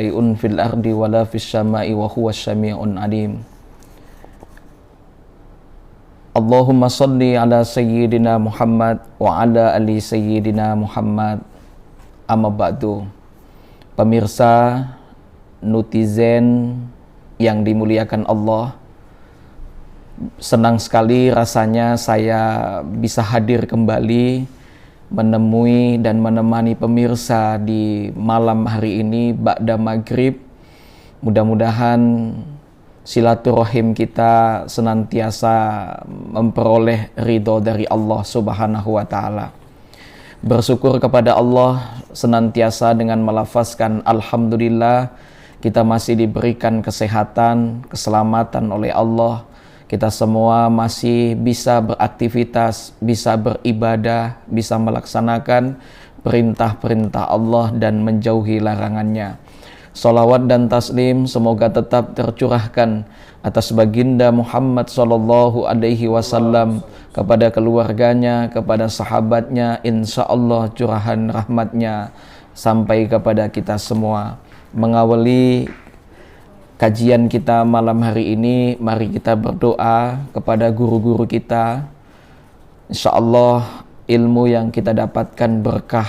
syai'un fil ardi wala fis samai wa huwas syami'un alim. Allahumma salli ala sayyidina Muhammad wa ala ali sayyidina Muhammad. Amma ba'du. Pemirsa netizen yang dimuliakan Allah, senang sekali rasanya saya bisa hadir kembali menemui dan menemani pemirsa di malam hari ini ba'da maghrib. Mudah-mudahan silaturahim kita senantiasa memperoleh ridho dari Allah Subhanahu wa Ta'ala. Bersyukur kepada Allah senantiasa dengan melafazkan alhamdulillah, kita masih diberikan kesehatan, keselamatan oleh Allah. Kita semua masih bisa beraktivitas, bisa beribadah, bisa melaksanakan perintah-perintah Allah dan menjauhi larangannya. Salawat dan taslim semoga tetap tercurahkan atas baginda Muhammad sallallahu alaihi wasallam, kepada keluarganya, kepada sahabatnya, insya Allah curahan rahmatnya sampai kepada kita semua. Mengawali kajian kita malam hari ini, mari kita berdoa kepada guru-guru kita. Insya Allah ilmu yang kita dapatkan berkah,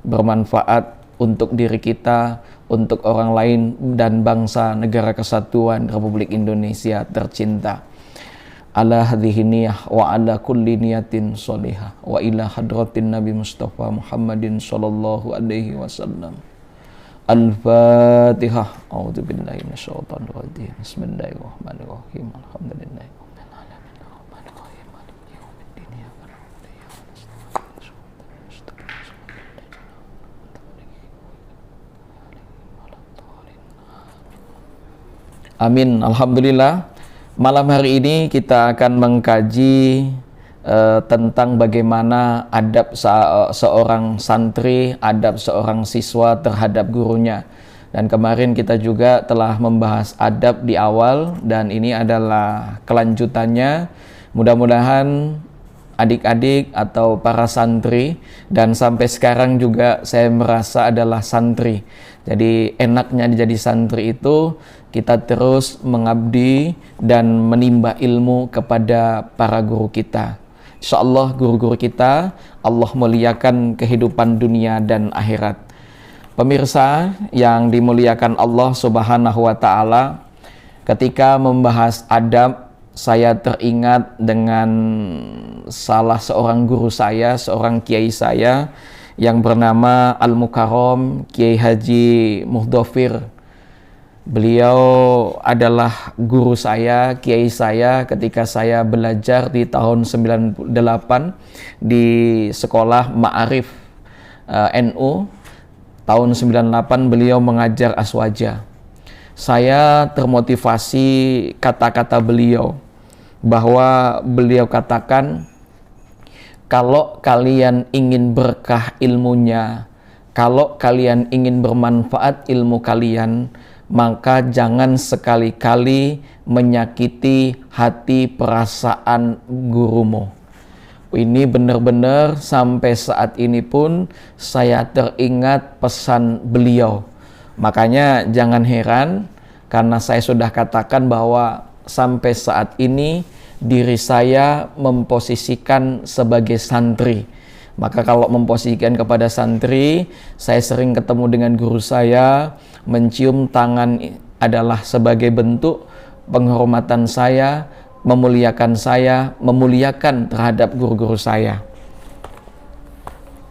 bermanfaat untuk diri kita, untuk orang lain dan bangsa negara kesatuan Republik Indonesia tercinta. Ala hadhihi niyah wa ala kulli niyatin sholihah wa ila hadratin Nabi Mustafa Muhammadin sallallahu alaihi wasallam. Al-Fatihah. A'udzu billahi minasyaitonir rajim. Bismillahirrahmanirrahim. Alhamdulillahi rabbil alamin. Arrahmanir rahim. Maliki yaumiddin. Iyyaka na'budu wa iyyaka nasta'in. Amin. Alhamdulillah. Malam hari ini kita akan mengkaji tentang bagaimana adab seorang santri, adab seorang siswa terhadap gurunya. Dan kemarin kita juga telah membahas adab di awal, dan ini adalah kelanjutannya. Mudah-mudahan adik-adik atau para santri, dan sampai sekarang juga saya merasa adalah santri. Jadi enaknya jadi santri itu kita terus mengabdi dan menimba ilmu kepada para guru kita. InsyaAllah guru-guru kita Allah muliakan kehidupan dunia dan akhirat. Pemirsa yang dimuliakan Allah Subhanahu wa Ta'ala, ketika membahas adab, saya teringat dengan salah seorang guru saya, seorang kiai saya yang bernama Al-Mukarram Kiai Haji Muhdofir. Beliau adalah guru saya, kiai saya ketika saya belajar di tahun 98 di sekolah Ma'arif NU. Tahun 98 beliau mengajar aswaja. Saya termotivasi kata-kata beliau, bahwa beliau katakan, kalau kalian ingin berkah ilmunya, kalau kalian ingin bermanfaat ilmu kalian, maka jangan sekali-kali menyakiti hati perasaan gurumu. Ini benar-benar sampai saat ini pun saya teringat pesan beliau. Makanya jangan heran, karena saya sudah katakan bahwa sampai saat ini diri saya memposisikan sebagai santri. Maka kalau memposisikan kepada santri, saya sering ketemu dengan guru saya, mencium tangan adalah sebagai bentuk penghormatan saya, memuliakan terhadap guru-guru saya.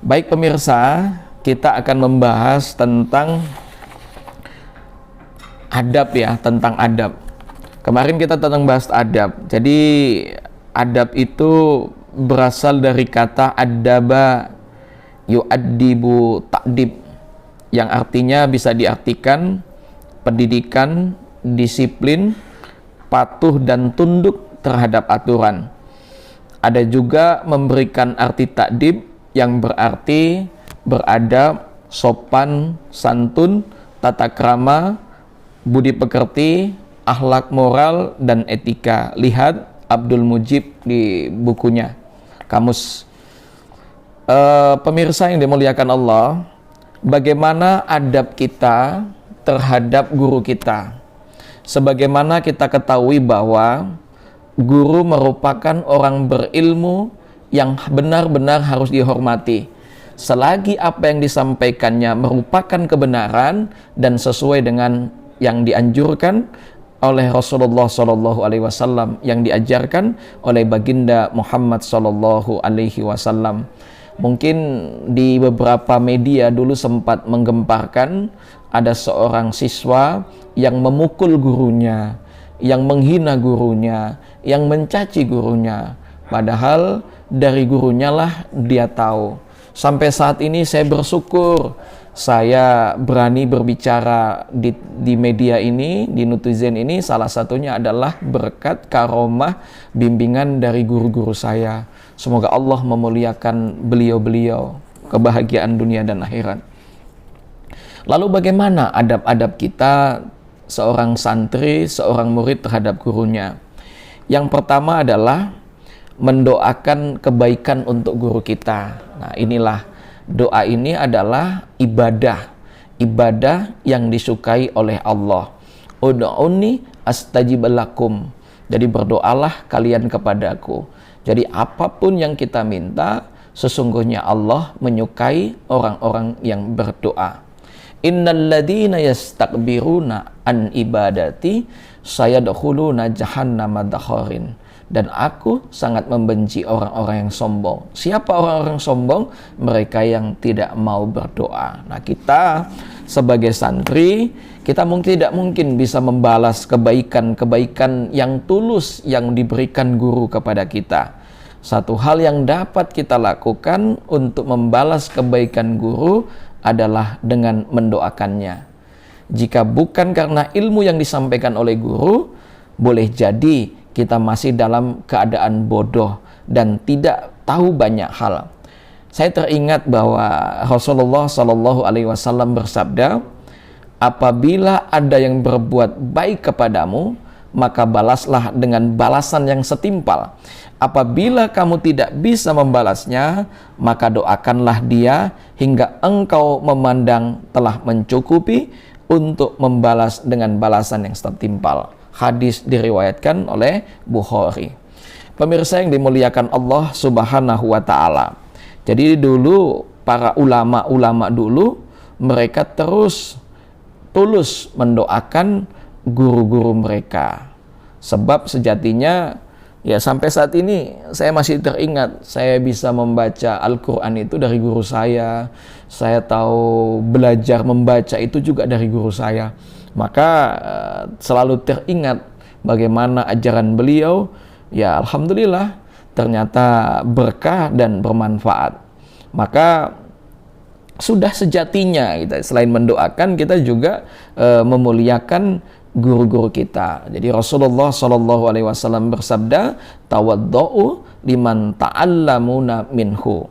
Baik pemirsa, kita akan membahas tentang adab ya, tentang adab. Kemarin kita tentang bahas adab. Jadi adab itu berasal dari kata adaba yu'addibu ta'dib, yang artinya bisa diartikan pendidikan, disiplin, patuh dan tunduk terhadap aturan. Ada juga memberikan arti ta'dib yang berarti beradab, sopan, santun, tata krama, budi pekerti, akhlak moral dan etika. Lihat Abdul Mujib di bukunya Kamus. Pemirsa yang dimuliakan Allah, bagaimana adab kita terhadap guru kita. Sebagaimana kita ketahui bahwa guru merupakan orang berilmu yang benar-benar harus dihormati. Selagi apa yang disampaikannya merupakan kebenaran dan sesuai dengan yang dianjurkan oleh Rasulullah SAW, yang diajarkan oleh baginda Muhammad SAW. Mungkin di beberapa media dulu sempat menggemparkan ada seorang siswa yang memukul gurunya, yang menghina gurunya, yang mencaci gurunya. Padahal dari gurunya lah dia tahu. Sampai saat ini saya bersyukur saya berani berbicara di media ini, di netizen ini, salah satunya adalah berkat karomah bimbingan dari guru-guru saya. Semoga Allah memuliakan beliau-beliau, kebahagiaan dunia dan akhirat. Lalu bagaimana adab-adab kita seorang santri, seorang murid terhadap gurunya? Yang pertama adalah mendoakan kebaikan untuk guru kita. Nah, inilah doa ini adalah ibadah yang disukai oleh Allah. Ud'uni astajib lakum. Jadi berdoalah kalian kepadaku. Jadi apapun yang kita minta, sesungguhnya Allah menyukai orang-orang yang berdoa. Innalladzina yastakbiruna an ibadati sayadkhuluna jahannama dakharin. Dan aku sangat membenci orang-orang yang sombong. Siapa orang-orang sombong? Mereka yang tidak mau berdoa. Nah, kita sebagai santri, kita tidak mungkin bisa membalas kebaikan-kebaikan yang tulus yang diberikan guru kepada kita. Satu hal yang dapat kita lakukan untuk membalas kebaikan guru adalah dengan mendoakannya. Jika bukan karena ilmu yang disampaikan oleh guru, boleh jadi kita masih dalam keadaan bodoh dan tidak tahu banyak hal. Saya teringat bahwa Rasulullah SAW bersabda, apabila ada yang berbuat baik kepadamu, maka balaslah dengan balasan yang setimpal. Apabila kamu tidak bisa membalasnya, maka doakanlah dia hingga engkau memandang telah mencukupi untuk membalas dengan balasan yang setimpal. Hadis diriwayatkan oleh Bukhari. Pemirsa yang dimuliakan Allah Subhanahu wa Ta'ala. Jadi dulu para ulama-ulama dulu mereka terus tulus mendoakan guru-guru mereka. Sebab sejatinya ya sampai saat ini saya masih teringat saya bisa membaca Al-Quran itu dari guru saya. Saya tahu belajar membaca itu juga dari guru saya. Maka selalu teringat bagaimana ajaran beliau, ya alhamdulillah ternyata berkah dan bermanfaat. Maka sudah sejatinya kita selain mendoakan, kita juga memuliakan guru-guru kita. Jadi Rasulullah SAW bersabda, tawaddu'u liman ta'allamuna minhu.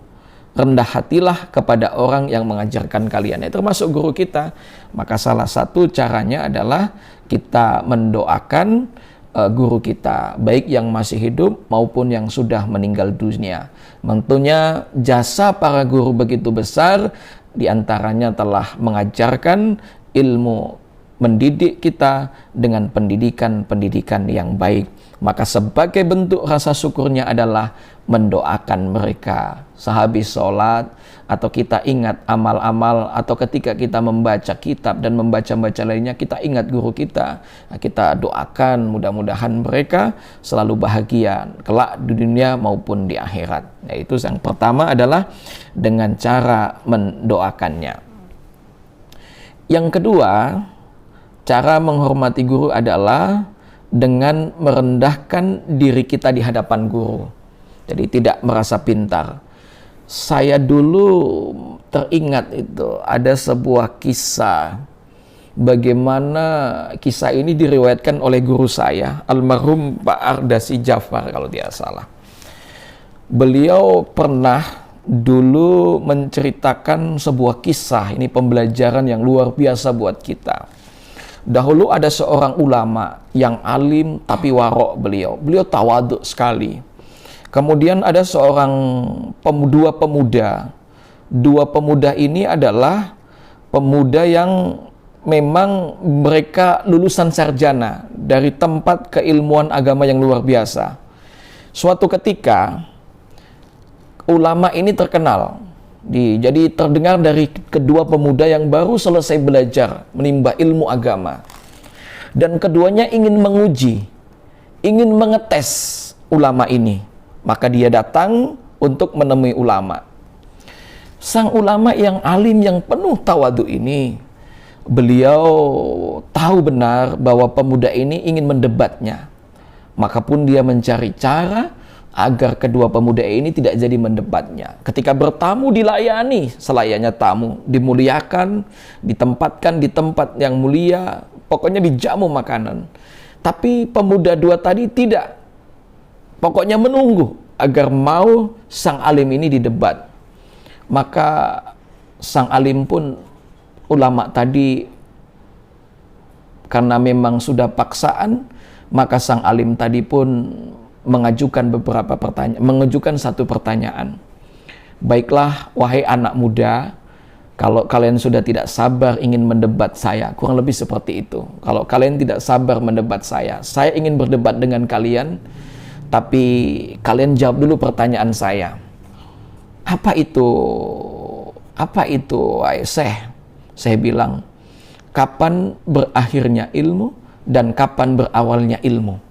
Rendah hatilah kepada orang yang mengajarkan kalian, termasuk guru kita. Maka salah satu caranya adalah kita mendoakan guru kita, baik yang masih hidup maupun yang sudah meninggal dunia. Tentunya jasa para guru begitu besar, diantaranya telah mengajarkan ilmu, mendidik kita dengan pendidikan-pendidikan yang baik. Maka sebagai bentuk rasa syukurnya adalah mendoakan mereka. Sehabis sholat, atau kita ingat amal-amal, atau ketika kita membaca kitab dan membaca-baca lainnya, kita ingat guru kita. Nah, kita doakan mudah-mudahan mereka selalu bahagia kelak di dunia maupun di akhirat. Nah, itu yang pertama adalah dengan cara mendoakannya. Yang kedua, cara menghormati guru adalah dengan merendahkan diri kita di hadapan guru. Jadi tidak merasa pintar. Saya dulu teringat itu ada sebuah kisah, bagaimana kisah ini diriwayatkan oleh guru saya, almarhum Pak Ardasi Jafar kalau tidak salah. Beliau pernah dulu menceritakan sebuah kisah, ini pembelajaran yang luar biasa buat kita. Dahulu ada seorang ulama yang alim tapi warok beliau tawaduk sekali. Kemudian ada dua pemuda. Dua pemuda ini adalah pemuda yang memang mereka lulusan sarjana dari tempat keilmuan agama yang luar biasa. Suatu ketika ulama ini terkenal, jadi terdengar dari kedua pemuda yang baru selesai belajar menimba ilmu agama, dan keduanya ingin menguji, ingin mengetes ulama ini. Maka dia datang untuk menemui ulama. Sang ulama yang alim, yang penuh tawadu ini, beliau tahu benar bahwa pemuda ini ingin mendebatnya. Maka pun dia mencari cara agar kedua pemuda ini tidak jadi mendebatnya. Ketika bertamu dilayani selayaknya tamu, dimuliakan, ditempatkan di tempat yang mulia, pokoknya dijamu makanan. Tapi pemuda dua tadi tidak. Pokoknya menunggu agar mau sang alim ini didebat. Maka sang alim pun, ulama tadi, karena memang sudah paksaan, maka sang alim tadi pun mengajukan satu pertanyaan. Baiklah, wahai anak muda, kalau kalian sudah tidak sabar ingin mendebat saya, kurang lebih seperti itu. Kalau kalian tidak sabar mendebat saya ingin berdebat dengan kalian, tapi kalian jawab dulu pertanyaan saya. Apa itu, Syekh? Saya bilang, kapan berakhirnya ilmu dan kapan berawalnya ilmu?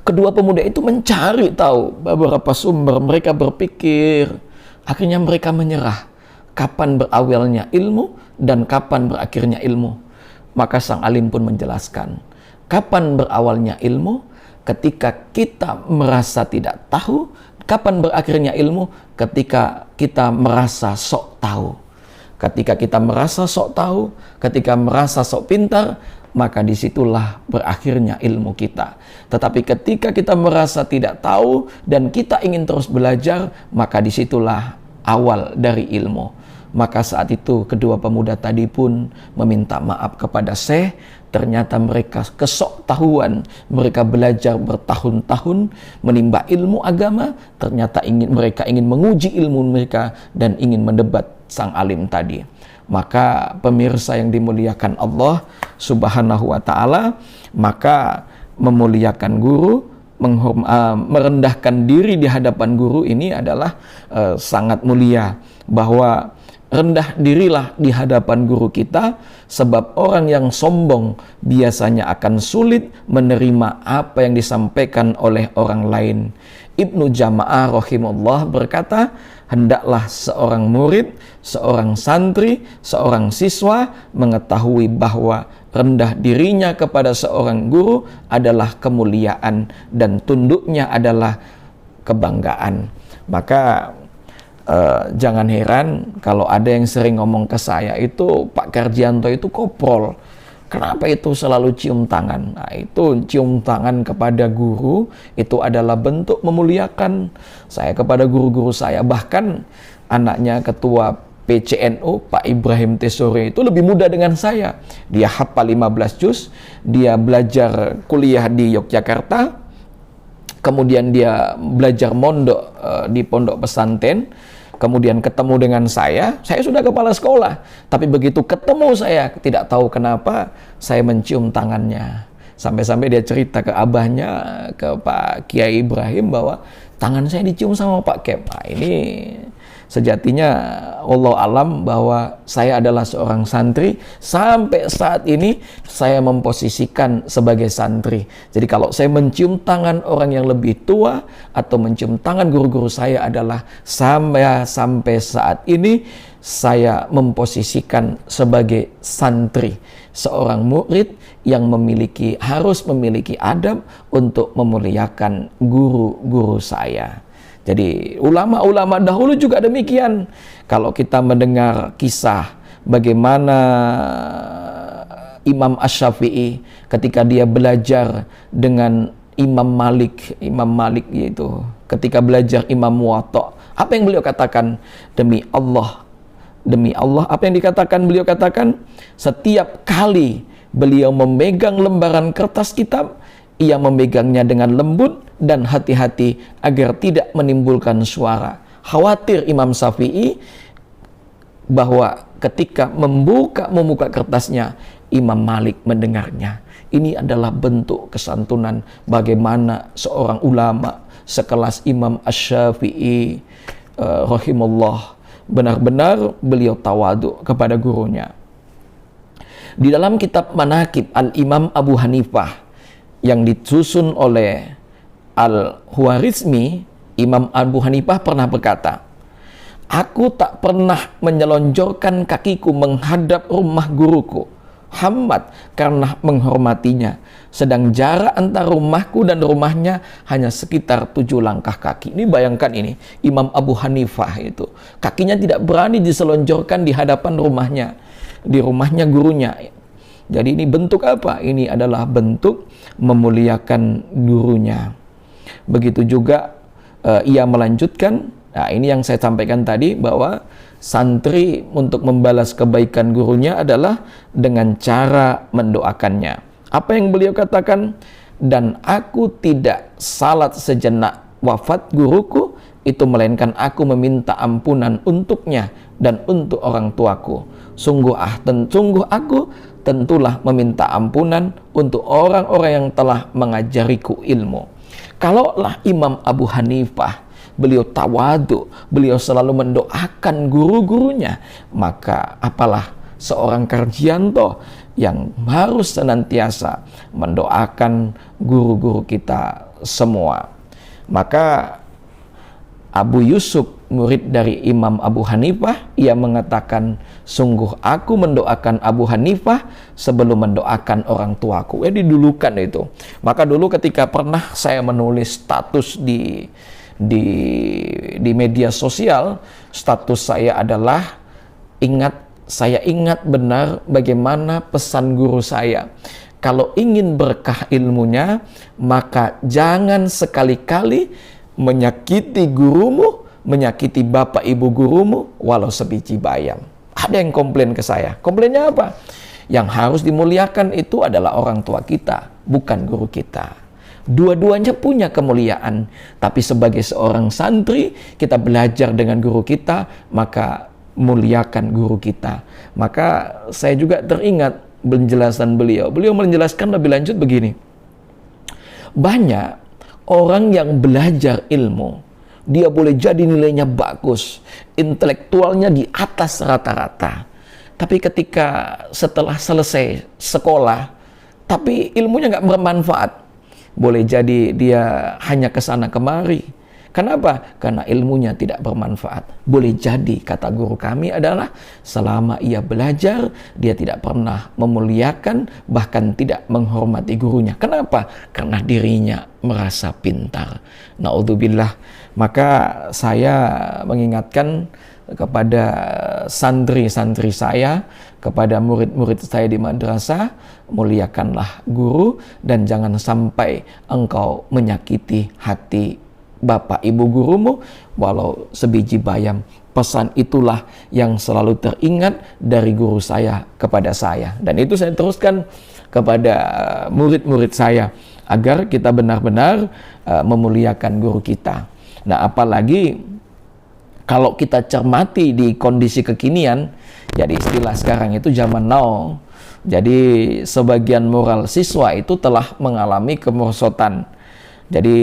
Kedua pemuda itu mencari tahu beberapa sumber, mereka berpikir, akhirnya mereka menyerah. Kapan berawalnya ilmu dan kapan berakhirnya ilmu? Maka sang alim pun menjelaskan, kapan berawalnya ilmu? Ketika kita merasa tidak tahu. Kapan berakhirnya ilmu? Ketika kita merasa sok tahu. Ketika kita merasa sok tahu, ketika merasa sok pintar, maka disitulah berakhirnya ilmu kita. Tetapi ketika kita merasa tidak tahu dan kita ingin terus belajar, maka disitulah awal dari ilmu. Maka saat itu kedua pemuda tadi pun meminta maaf kepada Syekh. Ternyata mereka kesoktahuan, mereka belajar bertahun-tahun menimba ilmu agama. Ternyata mereka ingin menguji ilmu mereka dan ingin mendebat sang alim tadi. Maka pemirsa yang dimuliakan Allah Subhanahu wa ta'ala, maka memuliakan guru, merendahkan diri di hadapan guru ini adalah sangat mulia. Bahwa rendah dirilah di hadapan guru kita, sebab orang yang sombong biasanya akan sulit menerima apa yang disampaikan oleh orang lain. Ibnu Jama'ah rahimahullah berkata, hendaklah seorang murid, seorang santri, seorang siswa mengetahui bahwa rendah dirinya kepada seorang guru adalah kemuliaan dan tunduknya adalah kebanggaan. Maka jangan heran kalau ada yang sering ngomong ke saya itu, Pak Karjianto itu koprol, kenapa itu selalu cium tangan? Nah, itu cium tangan kepada guru itu adalah bentuk memuliakan saya kepada guru-guru saya. Bahkan anaknya ketua PCNU Pak Ibrahim Tesore itu lebih muda dengan saya. Dia hafal 15 juz, dia belajar kuliah di Yogyakarta, kemudian dia belajar mondok di pondok pesantren. Kemudian ketemu dengan saya sudah kepala sekolah, tapi begitu ketemu saya, tidak tahu kenapa saya mencium tangannya. Sampai-sampai dia cerita ke abahnya, ke Pak Kiai Ibrahim, bahwa tangan saya dicium sama Pak Kep. Nah, ini sejatinya Allah alam bahwa saya adalah seorang santri. Sampai saat ini saya memposisikan sebagai santri. Jadi kalau saya mencium tangan orang yang lebih tua atau mencium tangan guru-guru saya adalah sampai saat ini saya memposisikan sebagai santri, seorang murid yang harus memiliki adab untuk memuliakan guru-guru saya. Jadi ulama-ulama dahulu juga demikian. Kalau kita mendengar kisah bagaimana Imam Asy-Syafi'i ketika dia belajar dengan Imam Malik yaitu ketika belajar Imam Muwatta, apa yang beliau katakan? Demi Allah, apa yang beliau katakan? Setiap kali beliau memegang lembaran kertas kitab, ia memegangnya dengan lembut dan hati-hati agar tidak menimbulkan suara. Khawatir Imam Syafi'i bahwa ketika membuka kertasnya, Imam Malik mendengarnya. Ini adalah bentuk kesantunan bagaimana seorang ulama sekelas Imam Asy-Syafi'i rahimahullah, benar-benar beliau tawadu kepada gurunya. Di dalam kitab Manaqib Al-Imam Abu Hanifah yang disusun oleh Al-Khwarizmi, Imam Abu Hanifah pernah berkata, "Aku tak pernah menyelonjorkan kakiku menghadap rumah guruku Hamad karena menghormatinya, sedang jarak antara rumahku dan rumahnya hanya sekitar 7 langkah kaki." Ini bayangkan, ini Imam Abu Hanifah itu kakinya tidak berani diselonjorkan di hadapan rumahnya, di rumahnya gurunya. Jadi ini bentuk apa? Ini adalah bentuk memuliakan gurunya. Begitu juga ia melanjutkan, nah ini yang saya sampaikan tadi, bahwa santri untuk membalas kebaikan gurunya adalah dengan cara mendoakannya. Apa yang beliau katakan? "Dan aku tidak salat sejenak wafat guruku itu, melainkan aku meminta ampunan untuknya dan untuk orang tuaku. Sungguh aku tentulah meminta ampunan untuk orang-orang yang telah mengajariku ilmu." Kalaulah Imam Abu Hanifah beliau tawadu, beliau selalu mendoakan guru-gurunya, maka apalah seorang Karjianto yang harus senantiasa mendoakan guru-guru kita semua. Maka Abu Yusuf, murid dari Imam Abu Hanifah, ia mengatakan, "Sungguh aku mendoakan Abu Hanifah sebelum mendoakan orang tuaku." Ya, didulukan itu. Maka dulu ketika pernah saya menulis status di media sosial, status saya adalah, saya ingat benar bagaimana pesan guru saya. Kalau ingin berkah ilmunya, maka jangan sekali-kali menyakiti gurumu, menyakiti bapak ibu gurumu, walau sebiji bayam. Ada yang komplain ke saya. Komplainnya apa? Yang harus dimuliakan itu adalah orang tua kita, bukan guru kita. Dua-duanya punya kemuliaan, tapi sebagai seorang santri, kita belajar dengan guru kita, maka muliakan guru kita. Maka saya juga teringat penjelasan beliau. Beliau menjelaskan lebih lanjut begini. Banyak orang yang belajar ilmu, dia boleh jadi nilainya bagus, intelektualnya di atas rata-rata, tapi ketika setelah selesai sekolah, tapi ilmunya nggak bermanfaat. Boleh jadi dia hanya kesana kemari. Kenapa? Karena ilmunya tidak bermanfaat. Boleh jadi, kata guru kami adalah, selama ia belajar, dia tidak pernah memuliakan, bahkan tidak menghormati gurunya. Kenapa? Karena dirinya merasa pintar. Naudzubillah. Maka saya mengingatkan kepada santri-santri saya, kepada murid-murid saya di madrasah, muliakanlah guru dan jangan sampai engkau menyakiti hati bapak ibu gurumu walau sebiji bayam. Pesan itulah yang selalu teringat dari guru saya kepada saya, dan itu saya teruskan kepada murid-murid saya agar kita benar-benar memuliakan guru kita. Nah, apalagi kalau kita cermati di kondisi kekinian, jadi istilah sekarang itu zaman now. Jadi sebagian moral siswa itu telah mengalami kemerosotan. Jadi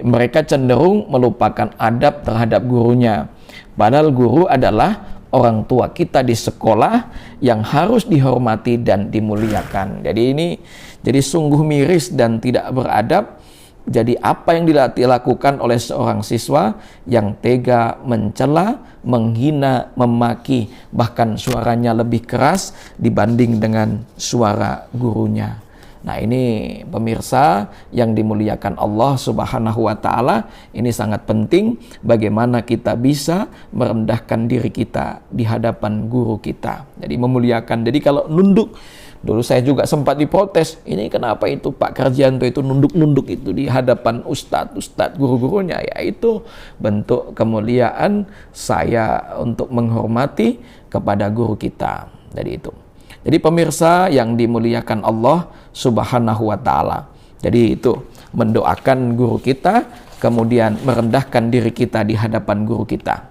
mereka cenderung melupakan adab terhadap gurunya. Padahal guru adalah orang tua kita di sekolah yang harus dihormati dan dimuliakan. Jadi sungguh miris dan tidak beradab. Jadi apa yang dilakukan oleh seorang siswa yang tega mencela, menghina, memaki, bahkan suaranya lebih keras dibanding dengan suara gurunya. Nah, ini pemirsa yang dimuliakan Allah Subhanahu wa Ta'ala, ini sangat penting bagaimana kita bisa merendahkan diri kita di hadapan guru kita. Jadi memuliakan. Jadi kalau nunduk, dulu saya juga sempat diprotes, ini kenapa itu Pak Karjianto itu nunduk-nunduk itu di hadapan ustadz guru-gurunya. Ya, itu bentuk kemuliaan saya untuk menghormati kepada guru kita. Jadi itu. Jadi pemirsa yang dimuliakan Allah Subhanahu wa Ta'ala. Jadi itu, mendoakan guru kita, kemudian merendahkan diri kita di hadapan guru kita.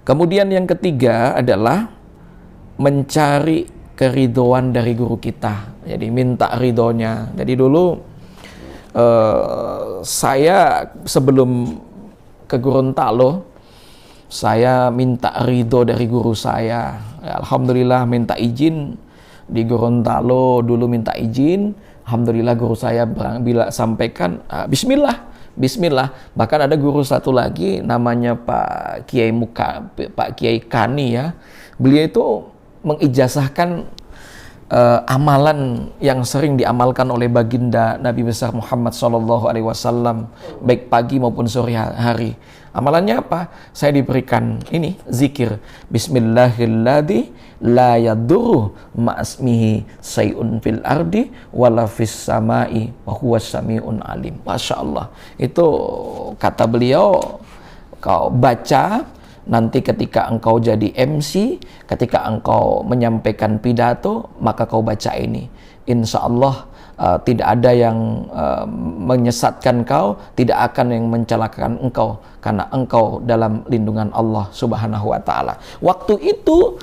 Kemudian yang ketiga adalah mencari keridhoan dari guru kita. Jadi minta ridhonya. Jadi dulu saya sebelum ke Gorontalo, saya minta ridho dari guru saya. Alhamdulillah minta izin di Gorontalo, dulu minta izin. Alhamdulillah guru saya bila sampaikan, Bismillah, Bismillah. Bahkan ada guru satu lagi namanya Pak Kiai Kani ya. Beliau itu mengijazahkan amalan yang sering diamalkan oleh baginda Nabi besar Muhammad SAW, baik pagi maupun sore hari. Amalannya apa? Saya diberikan ini zikir, Bismillahilladzi la yadurru ma'asmihi sayun fil ardi wala fis samai wa huwas samiun alim. Masya Allah. Itu kata beliau, kau baca nanti ketika engkau jadi MC, ketika engkau menyampaikan pidato, maka kau baca ini. Insya Allah tidak ada yang menyesatkan kau, tidak akan yang mencelakakan engkau, karena engkau dalam lindungan Allah Subhanahu wa Ta'ala. Waktu itu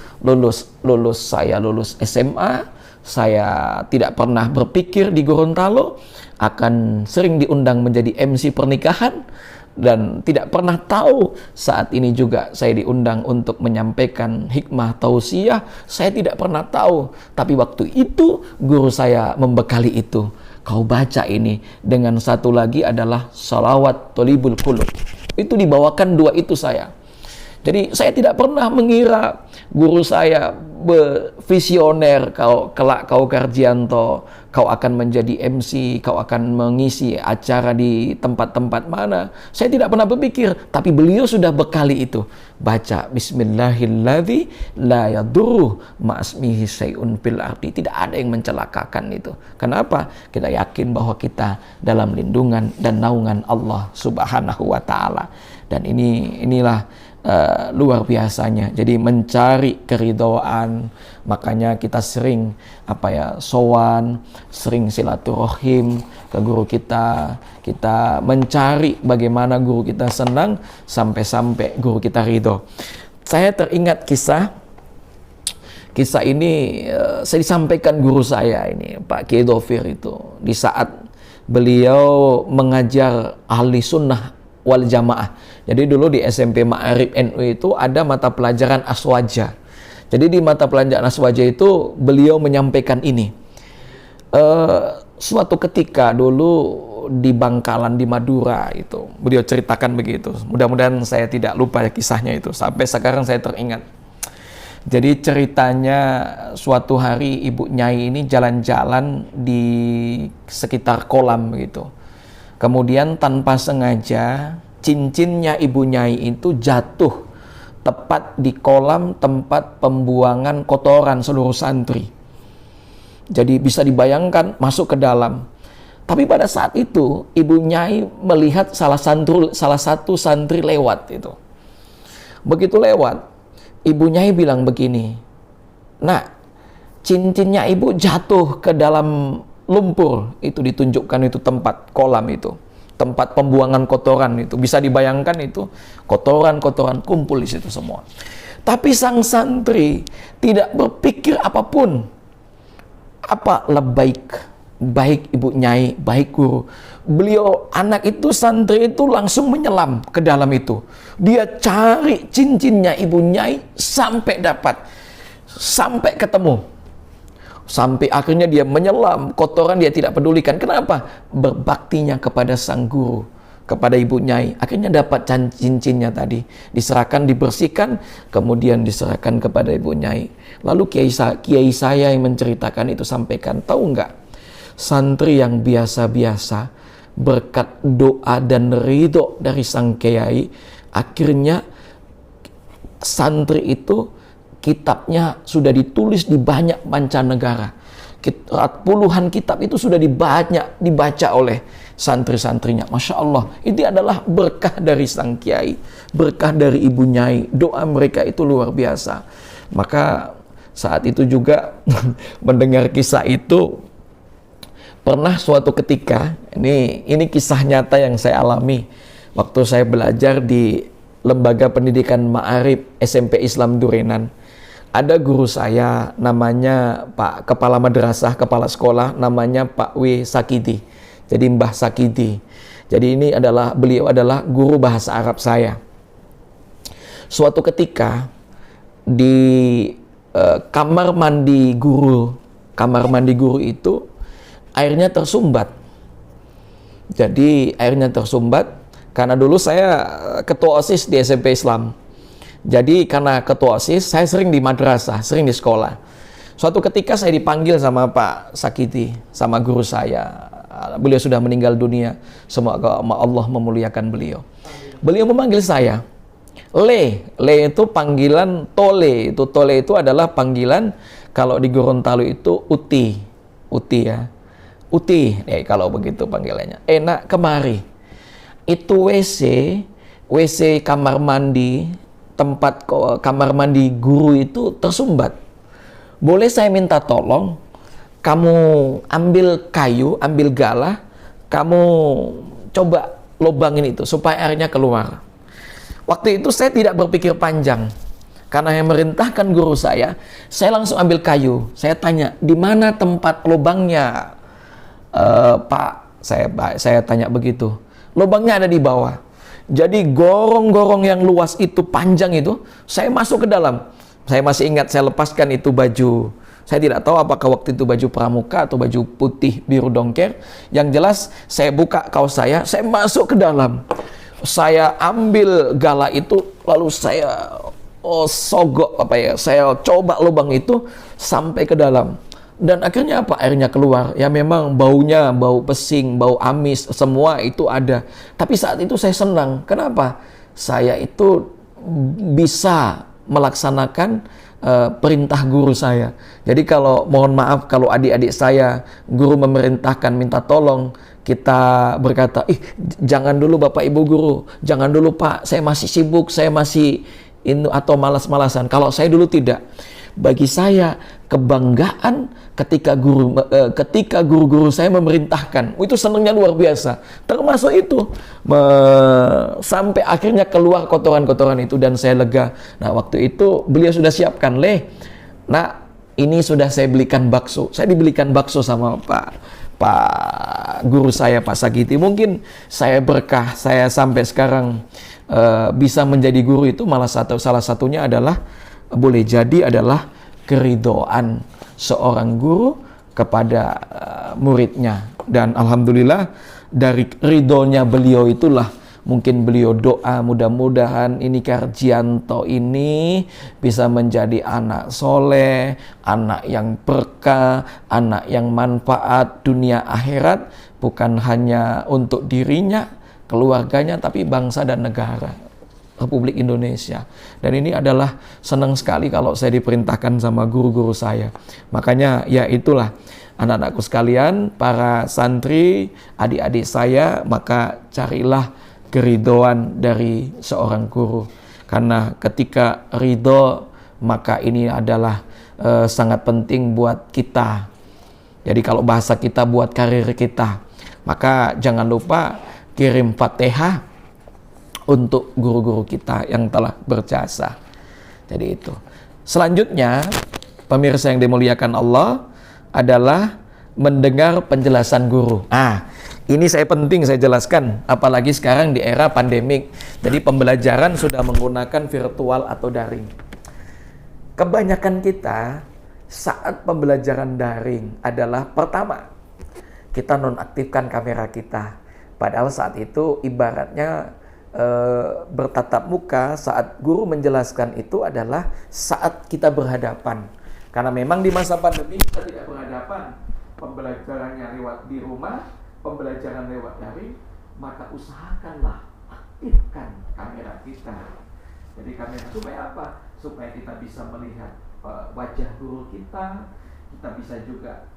saya lulus SMA, saya tidak pernah berpikir di Gorontalo akan sering diundang menjadi MC pernikahan, dan tidak pernah tahu saat ini juga saya diundang untuk menyampaikan hikmah tausiah. Saya tidak pernah tahu, tapi waktu itu guru saya membekali itu. Kau baca ini, dengan satu lagi adalah salawat tolibul qulub. Itu dibawakan dua itu saya. Jadi saya tidak pernah mengira guru saya visioner, kelak kau Karjianto, kau akan menjadi MC, kau akan mengisi acara di tempat-tempat mana. Saya tidak pernah berpikir, tapi beliau sudah bekali itu. Baca Bismillahilladzi la yadurru ma'asmihi syai'un fil ardi. Tidak ada yang mencelakakan itu. Kenapa? Kita yakin bahwa kita dalam lindungan dan naungan Allah Subhanahu wa Ta'ala. Dan inilah luar biasanya. Jadi mencari keridhaan, makanya kita sering sowan, sering silaturahim ke guru kita. Kita mencari bagaimana guru kita senang sampai guru kita ridho. Saya teringat kisah ini saya disampaikan guru saya ini, Pak Kiai Dhofir, itu di saat beliau mengajar ahli sunnah wal jamaah. Jadi dulu di SMP Ma'arif NU itu ada mata pelajaran aswaja. Jadi di mata pelajaran aswaja itu beliau menyampaikan ini. Suatu ketika dulu di Bangkalan di Madura itu beliau ceritakan begitu. Mudah-mudahan saya tidak lupa kisahnya itu. Sampai sekarang saya teringat. Jadi ceritanya suatu hari Ibu Nyai ini jalan-jalan di sekitar kolam begitu. Kemudian tanpa sengaja cincinnya Ibu Nyai itu jatuh tepat di kolam tempat pembuangan kotoran seluruh santri. Jadi bisa dibayangkan masuk ke dalam. Tapi pada saat itu Ibu Nyai melihat salah satu santri lewat itu. Begitu lewat, Ibu Nyai bilang begini, "Nak, cincinnya Ibu jatuh ke dalam lumpur." Itu ditunjukkan itu tempat kolam itu, tempat pembuangan kotoran itu. Bisa dibayangkan itu kotoran-kotoran kumpul di situ semua. Tapi sang santri tidak berpikir apapun. Baik Ibu Nyai, baik guru. Beliau, anak itu, santri itu langsung menyelam ke dalam itu. Dia cari cincinnya Ibu Nyai sampai dapat, sampai ketemu. Sampai akhirnya dia menyelam, kotoran dia tidak pedulikan. Kenapa? Berbaktinya kepada sang guru, kepada Ibu Nyai. Akhirnya dapat cincinnya tadi. Diserahkan, dibersihkan, kemudian diserahkan kepada Ibu Nyai. Lalu kiai saya yang menceritakan itu sampaikan, tahu enggak? Santri yang biasa-biasa, berkat doa dan ridho dari sang kiai, akhirnya santri itu kitabnya sudah ditulis di banyak mancanegara. Puluhan kitab itu sudah dibaca oleh santri-santrinya. Masya Allah, itu adalah berkah dari sang kiai, berkah dari Ibu Nyai. Doa mereka itu luar biasa. Maka saat itu juga mendengar kisah itu, pernah suatu ketika, ini kisah nyata yang saya alami waktu saya belajar di Lembaga Pendidikan Ma'arif SMP Islam Durenan. Ada guru saya namanya Pak Kepala Madrasah, Kepala Sekolah, namanya Pak W. Sakiti. Jadi Mbah Sakiti. Jadi beliau adalah guru bahasa Arab saya. Suatu ketika di kamar mandi guru itu airnya tersumbat. Jadi airnya tersumbat karena dulu saya ketua OSIS di SMP Islam. Jadi karena ketua OSIS, saya sering di madrasah, sering di sekolah. Suatu ketika saya dipanggil sama Pak Sakiti, sama guru saya. Beliau sudah meninggal dunia. Semoga Allah memuliakan beliau. Beliau memanggil saya. Le itu panggilan tole. Tole itu adalah panggilan kalau di Gorontalo itu uti ya. Uti, kalau begitu panggilannya. Enak kemari. Itu WC kamar mandi, tempat kamar mandi guru itu tersumbat. Boleh saya minta tolong, kamu ambil kayu, ambil galah, kamu coba lubangin itu supaya airnya keluar. Waktu itu saya tidak berpikir panjang. Karena yang merintahkan guru saya langsung ambil kayu. Saya tanya, di mana tempat lubangnya? Pak, saya tanya begitu. Lubangnya ada di bawah. Jadi gorong-gorong yang luas itu, panjang itu, saya masuk ke dalam. Saya masih ingat, saya lepaskan itu baju. Saya tidak tahu apakah waktu itu baju pramuka atau baju putih biru dongker. Yang jelas, saya buka kaos saya masuk ke dalam. Saya ambil gala itu, lalu saya sogok saya coba lubang itu sampai ke dalam. Dan akhirnya apa? Airnya keluar. Ya memang baunya, bau pesing, bau amis, semua itu ada. Tapi saat itu saya senang. Kenapa? Saya itu bisa melaksanakan perintah guru saya. Jadi kalau mohon maaf kalau adik-adik saya, guru memerintahkan minta tolong, kita berkata, jangan dulu Bapak Ibu guru, jangan dulu Pak, saya masih sibuk, saya masih atau malas-malasan. Kalau saya dulu tidak. Bagi saya kebanggaan ketika guru-guru saya memerintahkan, itu senangnya luar biasa. Termasuk itu sampai akhirnya keluar kotoran-kotoran itu dan saya lega. Nah waktu itu beliau sudah siapkan, nah ini sudah saya belikan bakso. Saya dibelikan bakso sama Pak guru saya, Pak Sagiti. Mungkin saya berkah, saya sampai sekarang bisa menjadi guru itu salah satunya adalah boleh jadi adalah keridhaan seorang guru kepada muridnya. Dan alhamdulillah dari ridhonya beliau itulah mungkin beliau doa mudah-mudahan ini Karjianto ini bisa menjadi anak soleh, anak yang berkah, anak yang manfaat dunia akhirat, bukan hanya untuk dirinya, keluarganya, tapi bangsa dan negara Republik Indonesia. Dan ini adalah senang sekali kalau saya diperintahkan sama guru-guru saya. Makanya ya itulah anak-anakku sekalian, para santri, adik-adik saya, maka carilah keridhaan dari seorang guru. Karena ketika ridho, maka ini adalah sangat penting buat kita. Jadi kalau bahasa kita buat karir kita, maka jangan lupa kirim Fatihah untuk guru-guru kita yang telah berjasa. Jadi itu. Selanjutnya, pemirsa yang dimuliakan Allah, adalah mendengar penjelasan guru. Ini penting saya jelaskan, apalagi sekarang di era pandemik. Jadi pembelajaran sudah menggunakan virtual atau daring. Kebanyakan kita saat pembelajaran daring adalah pertama, kita nonaktifkan kamera kita. Padahal saat itu ibaratnya bertatap muka saat guru menjelaskan itu adalah saat kita berhadapan. Karena memang di masa pandemi kita tidak berhadapan, pembelajarannya lewat di rumah, pembelajaran lewat daring, maka usahakanlah aktifkan kamera kita. Jadi kamera supaya apa? Supaya kita bisa melihat wajah guru kita bisa juga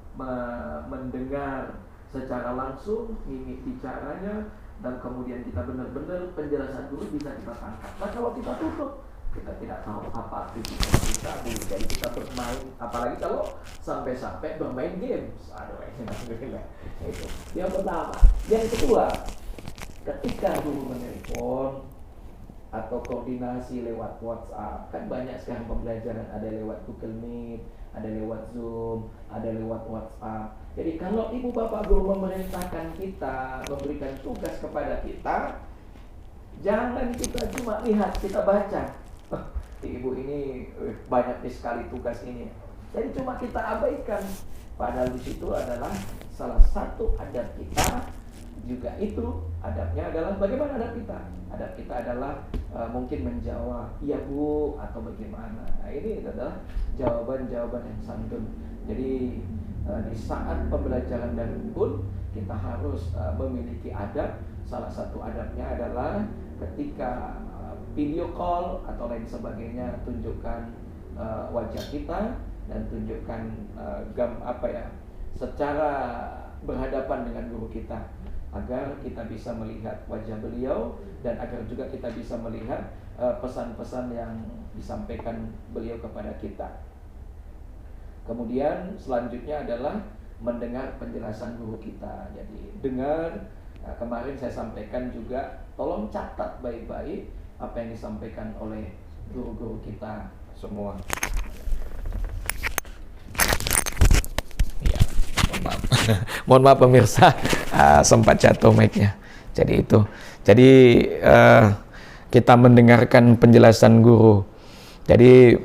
mendengar secara langsung mimik bicaranya, dan kemudian kita benar-benar penjelasan guru bisa kita tangkap. Nah kalau kita tutup, kita tidak tahu apa aktivitas kita, jadi kita bermain, apalagi kalau sampai-sampai bermain games. Aduh, itu yang pertama. Yang kedua, ketika guru menelpon atau koordinasi lewat WhatsApp. Kan banyak sekarang pembelajaran, ada lewat Google Meet, ada lewat Zoom, ada lewat WhatsApp. Jadi kalau ibu bapak guru memerintahkan kita, memberikan tugas kepada kita, jangan kita cuma lihat, kita baca. Ibu ini banyak sekali tugas ini. Jadi cuma kita abaikan. Padahal di situ adalah salah satu adab kita. Juga itu adabnya adalah bagaimana adab kita. Adab kita adalah mungkin menjawab iya bu atau bagaimana. Nah ini adalah jawaban-jawaban yang santun. Jadi di saat pembelajaran daring pun kita harus memiliki adab. Salah satu adabnya adalah ketika video call atau lain sebagainya, tunjukkan wajah kita dan tunjukkan secara berhadapan dengan guru kita, agar kita bisa melihat wajah beliau dan agar juga kita bisa melihat pesan-pesan yang disampaikan beliau kepada kita. Kemudian selanjutnya adalah mendengar penjelasan guru kita. Jadi dengar, kemarin saya sampaikan juga, tolong catat baik-baik apa yang disampaikan oleh guru-guru kita semua. Ya, mohon maaf pemirsa, sempat jatuh mic-nya. Jadi itu. Jadi kita mendengarkan penjelasan guru. Jadi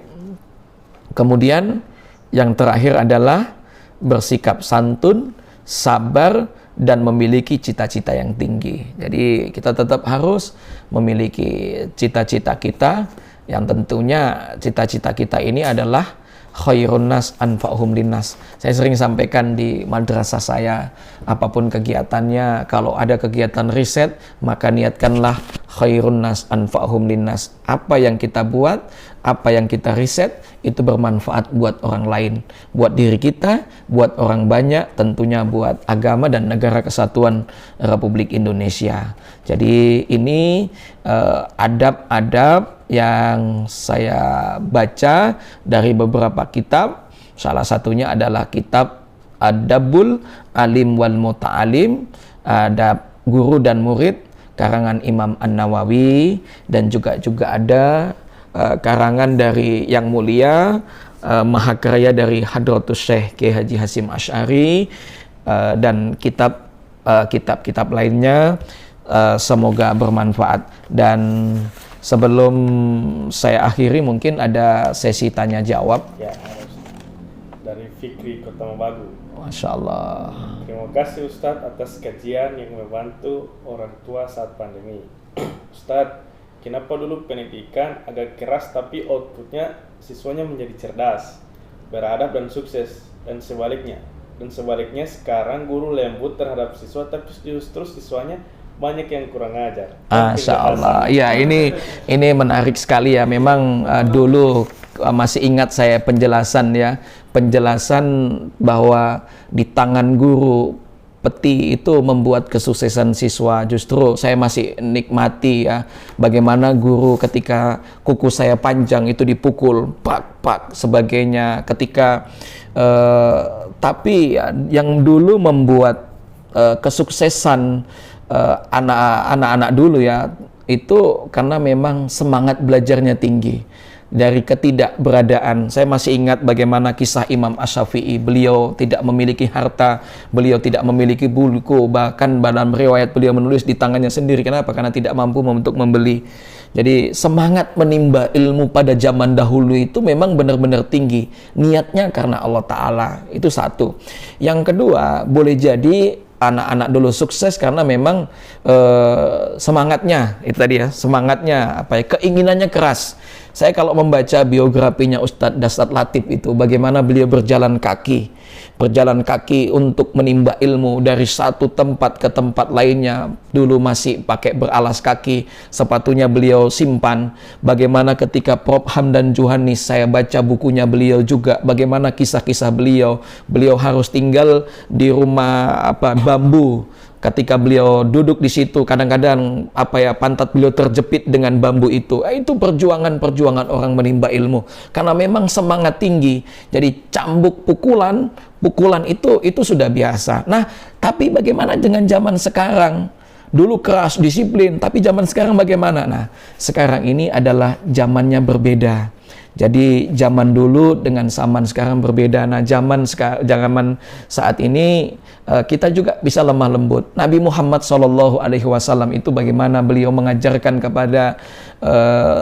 kemudian yang terakhir adalah bersikap santun, sabar, dan memiliki cita-cita yang tinggi. Jadi kita tetap harus memiliki cita-cita kita, yang tentunya cita-cita kita ini adalah khairun nas anfa'uhum linnas. Saya sering sampaikan di madrasah saya, apapun kegiatannya, kalau ada kegiatan riset, maka niatkanlah khairun nas anfa'uhum linnas. Apa yang kita buat, apa yang kita riset, itu bermanfaat buat orang lain, buat diri kita, buat orang banyak, tentunya buat agama dan negara kesatuan Republik Indonesia. Jadi ini adab-adab yang saya baca dari beberapa kitab. Salah satunya adalah kitab Adabul Alim wal Muta'alim, adab guru dan murid, karangan Imam An-Nawawi, dan juga ada karangan dari Yang Mulia Mahakarya dari Hadratus Syekh Kiai Haji Hasyim Asy'ari, dan kitab-kitab lainnya. Semoga bermanfaat. Dan sebelum saya akhiri, mungkin ada sesi tanya jawab. Ya, dari Fikri Kota Mabagu. Masya Allah. Terima kasih Ustadz atas kajian yang membantu orang tua saat pandemi. Ustadz, kenapa dulu pendidikan agak keras tapi outputnya siswanya menjadi cerdas, beradab dan sukses, dan sebaliknya sekarang guru lembut terhadap siswa tapi justru siswanya banyak yang kurang ajar. Masya Allah. Ya, ini menarik sekali ya. Memang dulu masih ingat saya penjelasan bahwa di tangan guru peti itu membuat kesuksesan siswa. Justru saya masih nikmati ya, bagaimana guru ketika kuku saya panjang itu dipukul pak sebagainya ketika tapi yang dulu membuat kesuksesan anak-anak dulu ya, itu karena memang semangat belajarnya tinggi. Dari ketidakberadaan, saya masih ingat bagaimana kisah Imam Asy-Syafi'i. Beliau tidak memiliki harta, beliau tidak memiliki buku, bahkan dalam riwayat beliau menulis di tangannya sendiri. Kenapa? Karena tidak mampu untuk membeli. Jadi semangat menimba ilmu pada zaman dahulu itu memang benar-benar tinggi. Niatnya karena Allah Ta'ala. Itu satu. Yang kedua, boleh jadi anak-anak dulu sukses karena memang semangatnya, itu tadi ya, semangatnya keinginannya keras. Saya kalau membaca biografinya Ustadz Dasat Latif itu, bagaimana beliau berjalan kaki untuk menimba ilmu dari satu tempat ke tempat lainnya. Dulu masih pakai beralas kaki, sepatunya beliau simpan. Bagaimana ketika Prof. Hamdan Juhanis, saya baca bukunya beliau juga, bagaimana kisah-kisah beliau harus tinggal di rumah bambu. Ketika beliau duduk di situ, kadang-kadang pantat beliau terjepit dengan bambu itu. Itu perjuangan orang menimba ilmu karena memang semangat tinggi. Jadi cambuk pukulan itu sudah biasa. Nah, tapi bagaimana dengan zaman sekarang? Dulu keras, disiplin, tapi zaman sekarang bagaimana? Nah, sekarang ini adalah zamannya berbeda. Jadi zaman dulu dengan zaman sekarang berbeda. Nah, zaman saat ini kita juga bisa lemah lembut. Nabi Muhammad SAW itu bagaimana beliau mengajarkan kepada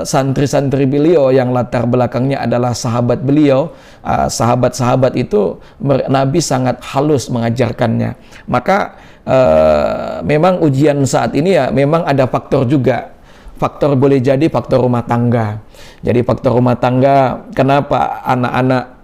santri-santri beliau yang latar belakangnya adalah sahabat beliau. Sahabat-sahabat itu Nabi sangat halus mengajarkannya. Maka memang ujian saat ini ya memang ada faktor juga. Faktor boleh jadi faktor rumah tangga. Jadi faktor rumah tangga, kenapa anak-anak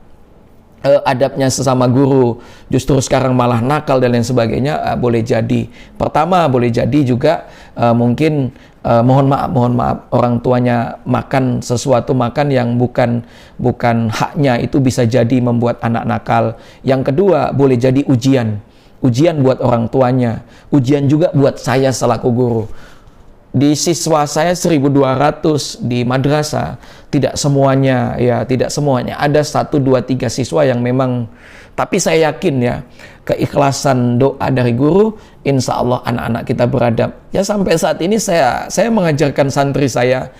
adabnya sesama guru justru sekarang malah nakal dan lain sebagainya, boleh jadi. Pertama boleh jadi juga mungkin mohon maaf orang tuanya makan sesuatu yang bukan haknya, itu bisa jadi membuat anak nakal. Yang kedua boleh jadi ujian buat orang tuanya, ujian juga buat saya selaku guru. Di siswa saya 1.200 di madrasah, tidak semuanya ada 1, 2, 3 siswa yang memang, tapi saya yakin ya keikhlasan doa dari guru, insya Allah anak-anak kita beradab. Ya sampai saat ini saya mengajarkan santri saya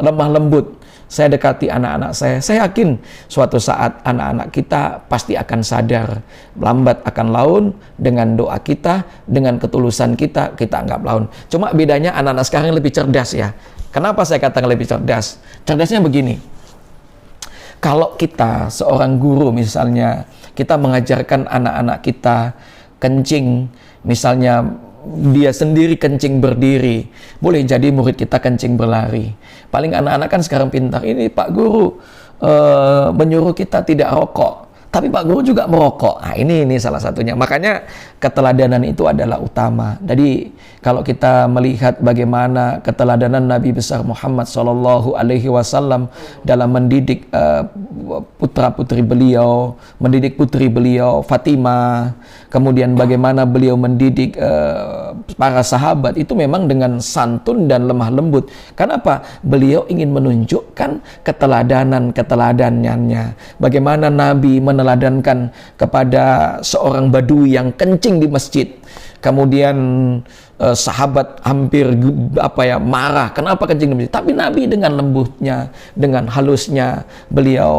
lemah lembut. Saya dekati anak-anak saya yakin suatu saat anak-anak kita pasti akan sadar, lambat akan laun dengan doa kita, dengan ketulusan kita anggap laun. Cuma bedanya anak-anak sekarang lebih cerdas ya. Kenapa saya katakan lebih cerdas? Cerdasnya begini, kalau kita seorang guru misalnya, kita mengajarkan anak-anak kita kencing, misalnya dia sendiri kencing berdiri, boleh jadi murid kita kencing berlari. Paling anak-anak kan sekarang pintar, ini Pak Guru menyuruh kita tidak rokok, tapi Pak Guru juga merokok. Nah, ini salah satunya. Makanya keteladanan itu adalah utama. Jadi kalau kita melihat bagaimana keteladanan Nabi besar Muhammad SAW dalam mendidik putra-putri beliau, mendidik putri beliau Fatimah, kemudian bagaimana beliau mendidik para sahabat, itu memang dengan santun dan lemah lembut. Kenapa? Beliau ingin menunjukkan keteladanannya. Bagaimana Nabi meneladankan kepada seorang badui yang kencing di masjid. Kemudian sahabat hampir marah, kenapa kencing di masjid? Tapi Nabi dengan lembutnya, dengan halusnya, beliau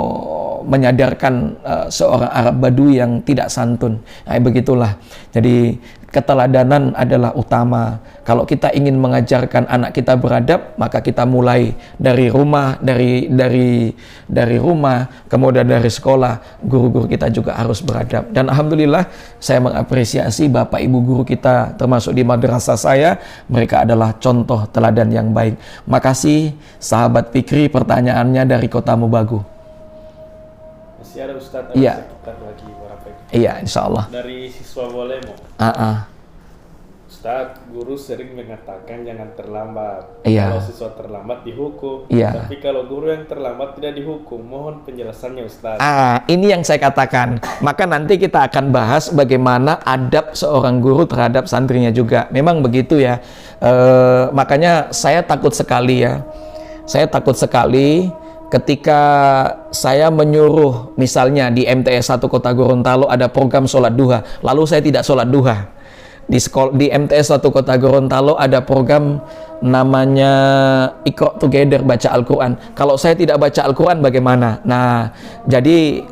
menyadarkan seorang Arab Badui yang tidak santun. Nah, begitulah. Jadi keteladanan adalah utama. Kalau kita ingin mengajarkan anak kita beradab, maka kita mulai dari rumah, dari rumah, kemudian dari sekolah. Guru-guru kita juga harus beradab. Dan alhamdulillah saya mengapresiasi Bapak Ibu guru kita, termasuk di madrasah saya, mereka adalah contoh teladan yang baik. Makasih sahabat Fikri, pertanyaannya dari Kota Mubagu. Masih ada Ustadz, Iya. sekitar lagi berapa itu? Iya, insya Allah. Dari siswa Bolemo. Ustadz, guru sering mengatakan jangan terlambat. Iya. Kalau siswa terlambat dihukum. Iya. Tapi kalau guru yang terlambat tidak dihukum. Mohon penjelasannya Ustadz. Ini yang saya katakan. Maka nanti kita akan bahas bagaimana adab seorang guru terhadap santrinya juga. Memang begitu ya. Makanya saya takut sekali ya. Saya takut sekali ketika saya menyuruh, misalnya di MTS 1 Kota Gorontalo ada program sholat duha, lalu saya tidak sholat duha. Di MTS 1 Kota Gorontalo ada program namanya Iqra Together, baca Al-Quran. Kalau saya tidak baca Al-Quran bagaimana? Nah, jadi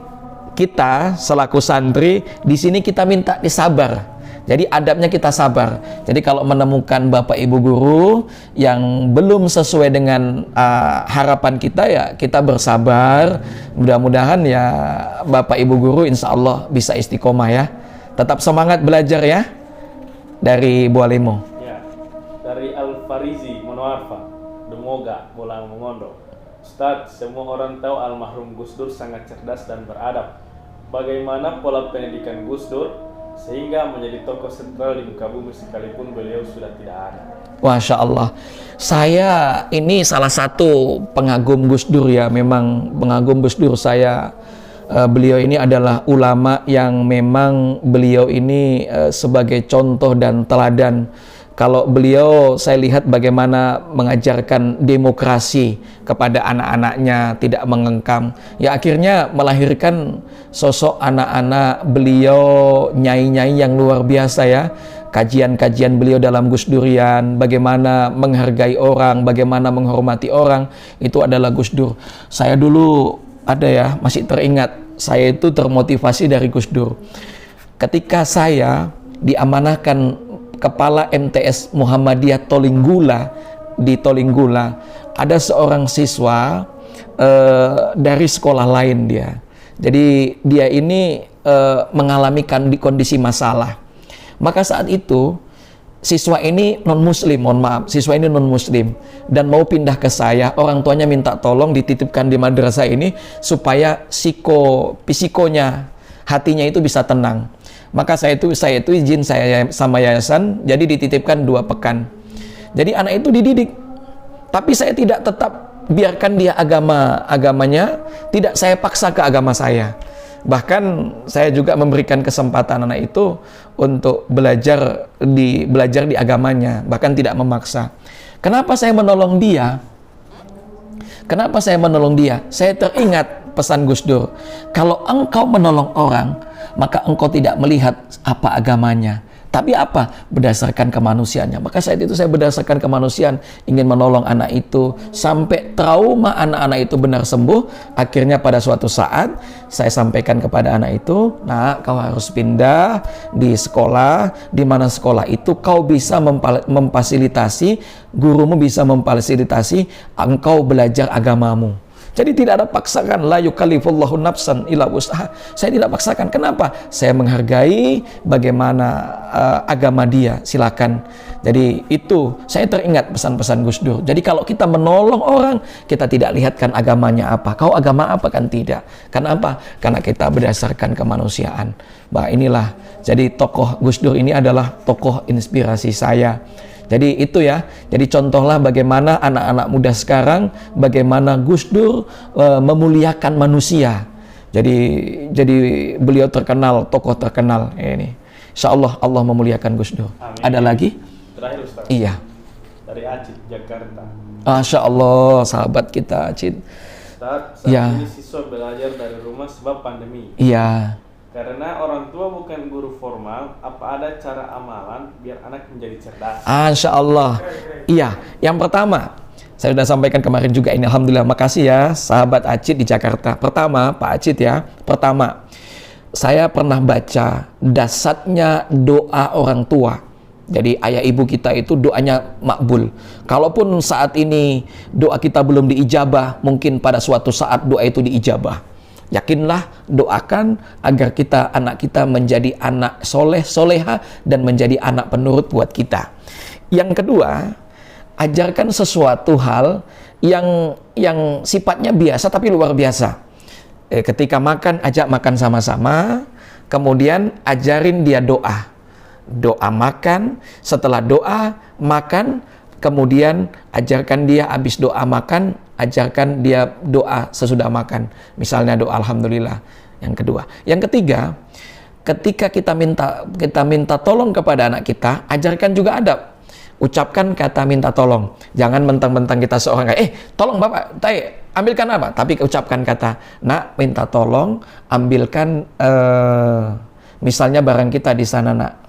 kita selaku santri di sini kita minta disabar. Jadi adabnya kita sabar. Jadi kalau menemukan Bapak Ibu guru yang belum sesuai dengan harapan kita, ya kita bersabar. Mudah-mudahan ya Bapak Ibu guru insya Allah bisa istiqomah ya. Tetap semangat belajar ya. Dari Bualemo. Ya, dari Al-Farizi Monoarfa, Demoga, Bolang Mongondo. Ustadz, semua orang tahu almarhum Gus Dur sangat cerdas dan beradab. Bagaimana pola pendidikan Gus Dur sehingga menjadi tokoh sentral di muka bumi sekalipun beliau sudah tidak ada? Masya Allah, saya ini salah satu pengagum Gus Dur ya, memang pengagum Gus Dur saya. Beliau ini adalah ulama yang memang beliau ini sebagai contoh dan teladan. Kalau beliau, saya lihat bagaimana mengajarkan demokrasi kepada anak-anaknya, tidak mengengkang. Ya akhirnya melahirkan sosok anak-anak beliau, nyai-nyai yang luar biasa ya. kajian-kajian beliau dalam Gus Durian, bagaimana menghargai orang, bagaimana menghormati orang, itu adalah Gus Dur. Saya dulu ada ya, masih teringat, saya itu termotivasi dari Gus Dur. Ketika saya diamanahkan kepala MTS Muhammadiyah Tolinggula, di Tolinggula, ada seorang siswa dari sekolah lain dia. Jadi dia ini mengalami kondisi masalah. Maka saat itu siswa ini non-muslim, mohon maaf, siswa ini non-muslim dan mau pindah ke saya. Orang tuanya minta tolong dititipkan di madrasah ini supaya psikonya, hatinya itu bisa tenang. Maka saya itu izin saya sama yayasan, jadi dititipkan 2 pekan. Jadi anak itu dididik, tapi saya tidak tetap biarkan dia agamanya, tidak saya paksa ke agama saya. Bahkan saya juga memberikan kesempatan anak itu untuk belajar di agamanya, bahkan tidak memaksa. Kenapa saya menolong dia? Kenapa saya menolong dia? Saya teringat pesan Gus Dur, kalau engkau menolong orang, maka engkau tidak melihat apa agamanya, tapi apa? Berdasarkan kemanusiaannya. Maka saat itu saya berdasarkan kemanusiaan ingin menolong anak itu sampai trauma anak-anak itu benar sembuh. Akhirnya pada suatu saat saya sampaikan kepada anak itu, "Nak, kau harus pindah di sekolah, di mana sekolah itu kau bisa memfasilitasi, gurumu bisa memfasilitasi engkau belajar agamamu." Jadi tidak ada paksakan, la yukallifullahu nafsan illa wus'aha. Saya tidak paksakan. Kenapa? Saya menghargai bagaimana agama dia. Silakan. Jadi itu saya teringat pesan-pesan Gus Dur. Jadi kalau kita menolong orang, kita tidak lihatkan agamanya apa. Kau agama apa, kan tidak. Kenapa? Karena kita berdasarkan kemanusiaan. Bah, inilah. Jadi tokoh Gus Dur ini adalah tokoh inspirasi saya. Jadi itu ya, jadi contohlah bagaimana anak-anak muda sekarang, bagaimana Gus Dur memuliakan manusia. Jadi beliau terkenal, tokoh terkenal ini. Insya Allah Allah memuliakan Gus Dur. Amin. Ada lagi? Terakhir Ustaz. Iya. Dari Acit, Jakarta. Masya Allah, sahabat kita, Acit. Ustaz, saat Ya. ini siswa belajar dari rumah sebab pandemi. Iya. Karena orang tua bukan guru formal, apa ada cara amalan biar anak menjadi cerdas? Insya Allah. Iya, yang pertama, saya sudah sampaikan kemarin juga ini. Alhamdulillah, makasih ya sahabat Acit di Jakarta. Pertama, Pak Acit ya. Pertama, saya pernah baca dasarnya doa orang tua. Jadi ayah ibu kita itu doanya makbul. Kalaupun saat ini doa kita belum diijabah, mungkin pada suatu saat doa itu diijabah. Yakinlah, doakan agar anak kita menjadi anak soleh, soleha, dan menjadi anak penurut buat kita. Yang kedua, ajarkan sesuatu hal yang sifatnya biasa tapi luar biasa. Ketika makan, ajak makan sama-sama, kemudian ajarin dia doa. Doa makan, setelah doa makan, kemudian ajarkan dia habis doa makan, ajarkan dia doa sesudah makan. Misalnya doa alhamdulillah. Yang kedua. Yang ketiga, ketika kita minta tolong kepada anak kita, ajarkan juga adab. Ucapkan kata minta tolong. Jangan mentang-mentang kita seorang tolong Bapak, ambilkan apa? Tapi ucapkan kata, "Nak, minta tolong, ambilkan misalnya barang kita di sana, Nak."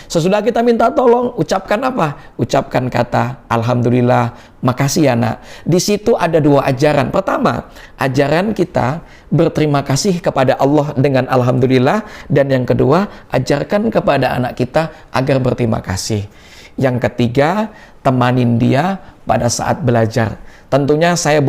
Sesudah kita minta tolong, ucapkan apa? Ucapkan kata alhamdulillah, makasih ya Nak. Di situ ada 2 ajaran. Pertama, ajaran kita berterima kasih kepada Allah dengan alhamdulillah, dan yang kedua, ajarkan kepada anak kita agar berterima kasih. Yang ketiga, temanin dia pada saat belajar. Tentunya saya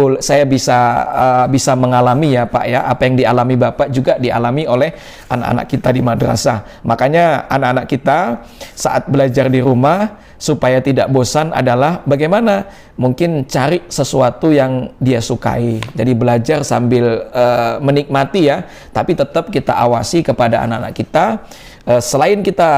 bisa mengalami ya Pak ya, apa yang dialami Bapak juga dialami oleh anak-anak kita di madrasah. Makanya anak-anak kita saat belajar di rumah supaya tidak bosan adalah bagaimana mungkin cari sesuatu yang dia sukai. Jadi belajar sambil menikmati ya, tapi tetap kita awasi kepada anak-anak kita. Selain kita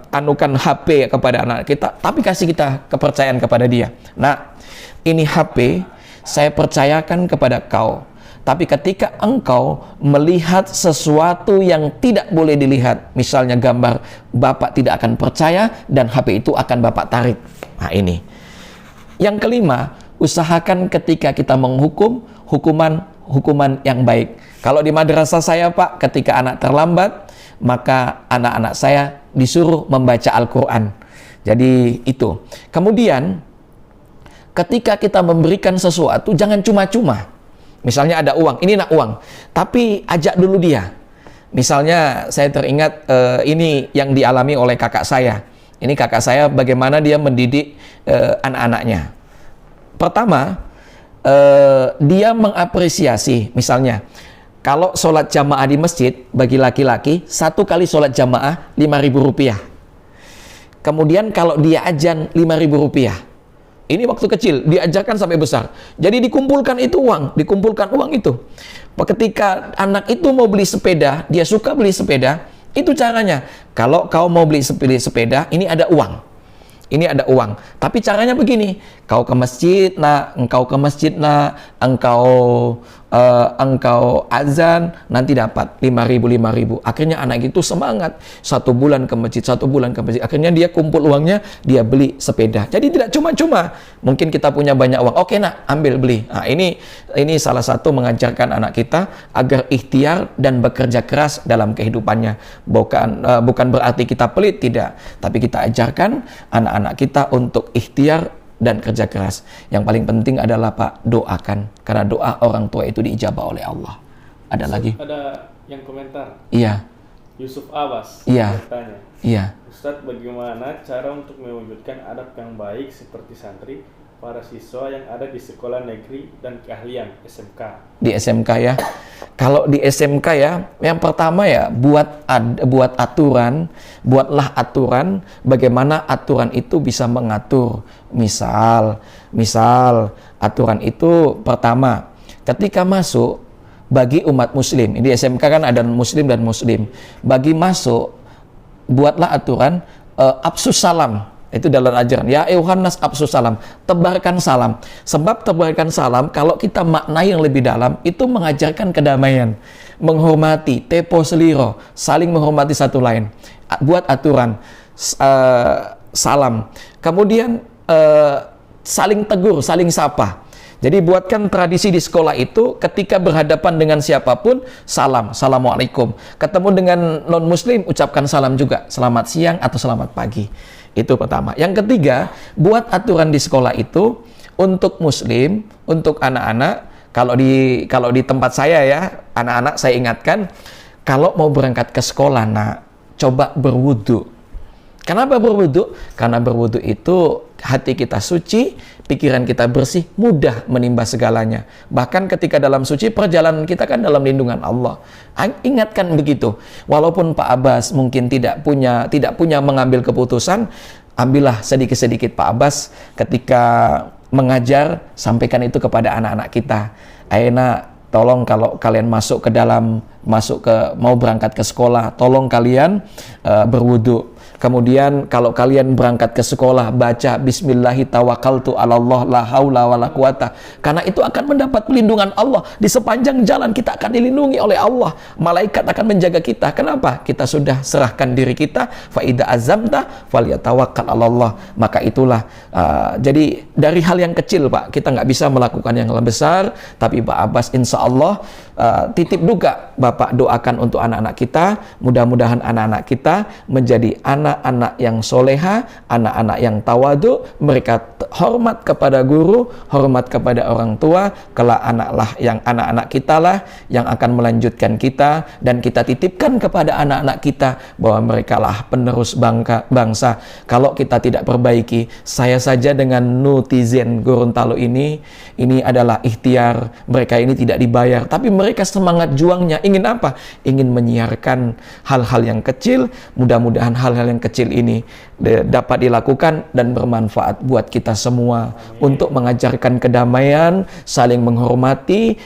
anukan HP kepada anak kita, tapi kasih kita kepercayaan kepada dia. Nah, ini HP saya percayakan kepada kau. Tapi ketika engkau melihat sesuatu yang tidak boleh dilihat, misalnya gambar, Bapak tidak akan percaya dan HP itu akan Bapak tarik. Nah ini. Yang kelima, usahakan ketika kita menghukum, hukuman yang baik. Kalau di madrasah saya Pak, ketika anak terlambat, maka anak-anak saya disuruh membaca Al-Quran. Jadi itu. Kemudian ketika kita memberikan sesuatu, jangan cuma-cuma. Misalnya ada uang, ini nak uang, tapi ajak dulu dia. Misalnya saya teringat ini yang dialami oleh kakak saya. Ini kakak saya bagaimana dia mendidik anak-anaknya. Pertama, dia mengapresiasi, misalnya kalau sholat jamaah di masjid bagi laki-laki, 1 kali sholat jamaah Rp5.000. Kemudian kalau dia azan Rp5.000. Ini waktu kecil, diajarkan sampai besar. Jadi dikumpulkan itu uang, dikumpulkan uang itu. Ketika anak itu mau beli sepeda, dia suka beli sepeda, itu caranya. Kalau kau mau beli sepeda, ini ada uang. Ini ada uang. Tapi caranya begini, kau ke masjid, engkau ke masjid, engkau azan, nanti dapat 5.000. Akhirnya anak itu semangat, 1 bulan ke masjid, 1 bulan ke masjid. Akhirnya dia kumpul uangnya, dia beli sepeda. Jadi tidak cuma-cuma. Mungkin kita punya banyak uang, oke nak, ambil beli. Nah, ini salah satu mengajarkan anak kita agar ikhtiar dan bekerja keras dalam kehidupannya. Bukan berarti kita pelit, tidak. Tapi kita ajarkan anak-anak kita untuk ikhtiar dan kerja keras. Yang paling penting adalah Pak, doakan. Karena doa orang tua itu diijabah oleh Allah. Ada lagi? Ada yang komentar. Iya. Yusuf Abbas. Iya. Bertanya. Iya. Ustadz, bagaimana cara untuk mewujudkan adab yang baik seperti santri para siswa yang ada di sekolah negeri dan keahlian SMK? Di SMK ya. Kalau di SMK ya, yang pertama ya buatlah aturan bagaimana aturan itu bisa mengatur. Misal aturan itu pertama, ketika masuk bagi umat muslim, di SMK kan ada muslim dan muslim, bagi masuk buatlah aturan absus salam. Itu dalam ajaran, ya Yohanes absus salam, tebarkan salam. Sebab tebarkan salam, kalau kita maknai yang lebih dalam, itu mengajarkan kedamaian, menghormati, tepo seliro, saling menghormati satu lain. Buat aturan salam. Kemudian saling tegur, saling sapa. Jadi buatkan tradisi di sekolah itu ketika berhadapan dengan siapapun, salam, assalamualaikum. Ketemu dengan non-muslim, ucapkan salam juga, selamat siang atau selamat pagi. Itu pertama. Yang ketiga, buat aturan di sekolah itu untuk muslim, untuk anak-anak. Kalau di tempat saya ya, anak-anak saya ingatkan, kalau mau berangkat ke sekolah, coba berwudu. Kenapa berwudu? Karena berwudu itu hati kita suci, pikiran kita bersih, mudah menimba segalanya. Bahkan ketika dalam suci, perjalanan kita kan dalam lindungan Allah. Ingatkan begitu. Walaupun Pak Abbas mungkin tidak punya mengambil keputusan, ambillah sedikit-sedikit Pak Abbas ketika mengajar, sampaikan itu kepada anak-anak kita. Aina, tolong kalau kalian mau berangkat ke sekolah, tolong kalian berwudu. Kemudian kalau kalian berangkat ke sekolah, baca Bismillahi tawakkaltu 'alallah la haula wala quwata. Karena itu akan mendapat pelindungan Allah. Di sepanjang jalan kita akan dilindungi oleh Allah. Malaikat akan menjaga kita. Kenapa? Kita sudah serahkan diri kita. Fa idza azamta falyatawakkal 'alallah. Maka itulah. Jadi dari hal yang kecil Pak, kita nggak bisa melakukan yang lebih besar. Tapi Pak Abbas insya Allah titip juga Bapak doakan untuk anak-anak kita. Mudah-mudahan anak-anak kita menjadi anak-anak yang soleha, anak-anak yang tawadu, mereka hormat kepada guru, hormat kepada orang tua, kelak anak-anak kita lah yang akan melanjutkan kita, dan kita titipkan kepada anak-anak kita bahwa mereka lah penerus bangsa. Kalau kita tidak perbaiki, saya saja dengan netizen Gorontalo ini adalah ikhtiar, mereka ini tidak dibayar, tapi mereka semangat juangnya, ingin apa? Ingin menyiarkan hal-hal yang kecil, mudah-mudahan hal-hal yang kecil ini dapat dilakukan dan bermanfaat buat kita semua. Untuk mengajarkan kedamaian, saling menghormati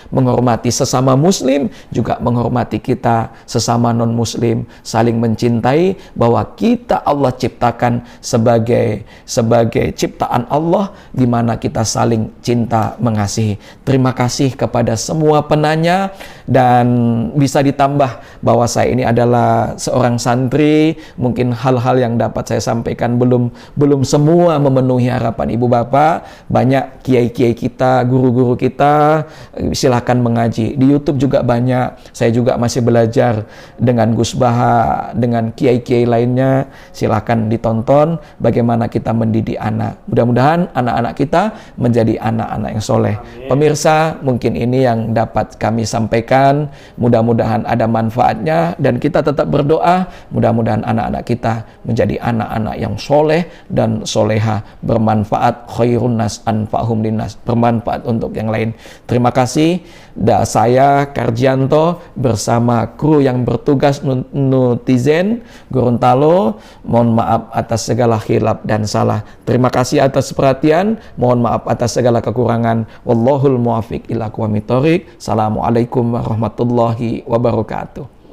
sesama muslim, juga menghormati kita sesama non-muslim, saling mencintai, bahwa kita Allah ciptakan sebagai ciptaan Allah, di mana kita saling cinta mengasihi. Terima kasih kepada semua penanya, dan bisa ditambah bahwa saya ini adalah seorang santri, mungkin hal-hal yang dapat saya sampaikan belum semua memenuhi harapan Ibu Bapak. Banyak kiai-kiai kita, guru-guru kita, silahkan mengaji. Di YouTube juga banyak. Saya juga masih belajar dengan Gus Baha, dengan kiai-kiai lainnya. Silahkan ditonton bagaimana kita mendidik anak. Mudah-mudahan anak-anak kita menjadi anak-anak yang soleh. Pemirsa, mungkin ini yang dapat kami sampaikan. Mudah-mudahan ada manfaatnya dan kita tetap berdoa. Mudah-mudahan anak-anak kita menjadi anak-anak yang soleh dan soleha, bermanfaat, khairun nas anfa'hum linnas, bermanfaat untuk yang lain. Terima kasih. Saya Karjianto bersama kru yang bertugas Nutizen Gorontalo, mohon maaf atas segala khilaf dan salah. Terima kasih atas perhatian, mohon maaf atas segala kekurangan. Wallahul muwaffiq ila aqwamit thoriq. Assalamualaikum warahmatullahi wabarakatuh.